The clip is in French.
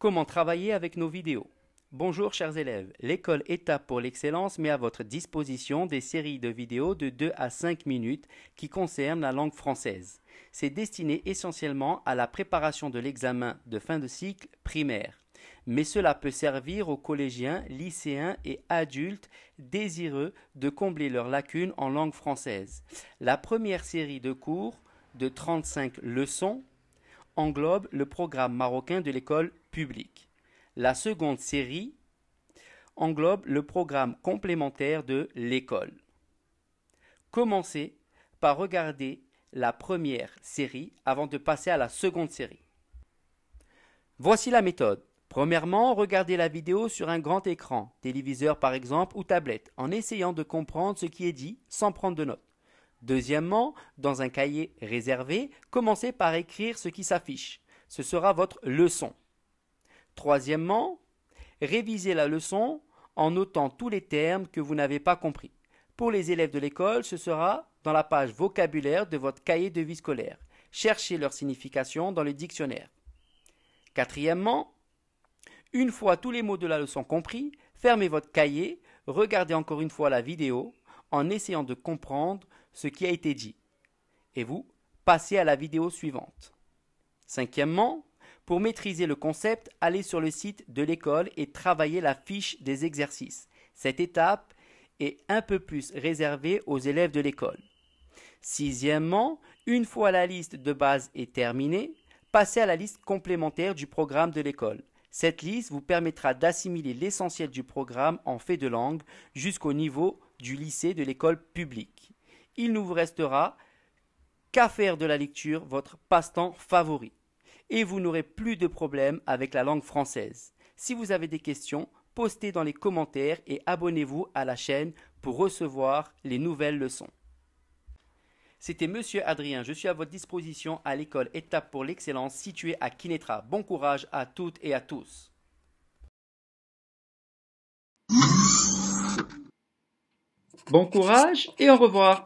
Comment travailler avec nos vidéos? Bonjour chers élèves, l'école Étape pour l'excellence met à votre disposition des séries de vidéos de 2 à 5 minutes qui concernent la langue française. C'est destiné essentiellement à la préparation de l'examen de fin de cycle primaire. Mais cela peut servir aux collégiens, lycéens et adultes désireux de combler leurs lacunes en langue française. La première série de cours de 35 leçons englobe le programme marocain de l'école publique. La seconde série englobe le programme complémentaire de l'école. Commencez par regarder la première série avant de passer à la seconde série. Voici la méthode. Premièrement, regardez la vidéo sur un grand écran, téléviseur par exemple ou tablette, en essayant de comprendre ce qui est dit sans prendre de notes. Deuxièmement, dans un cahier réservé, commencez par écrire ce qui s'affiche. Ce sera votre leçon. Troisièmement, révisez la leçon en notant tous les termes que vous n'avez pas compris. Pour les élèves de l'école, ce sera dans la page vocabulaire de votre cahier de vie scolaire. Cherchez leur signification dans le dictionnaire. Quatrièmement, une fois tous les mots de la leçon compris, fermez votre cahier, regardez encore une fois la vidéo en essayant de comprendre ce qui a été dit. Et vous, passez à la vidéo suivante. Cinquièmement, pour maîtriser le concept, allez sur le site de l'école et travaillez la fiche des exercices. Cette étape est un peu plus réservée aux élèves de l'école. Sixièmement, une fois la liste de base est terminée, passez à la liste complémentaire du programme de l'école. Cette liste vous permettra d'assimiler l'essentiel du programme en fait de langue jusqu'au niveau du lycée de l'école publique. Il ne vous restera qu'à faire de la lecture votre passe-temps favori. Et vous n'aurez plus de problème avec la langue française. Si vous avez des questions, postez dans les commentaires et abonnez-vous à la chaîne pour recevoir les nouvelles leçons. C'était Monsieur Adrien, je suis à votre disposition à l'école Étape pour l'excellence située à Kinetra. Bon courage à toutes et à tous. Bon courage et au revoir.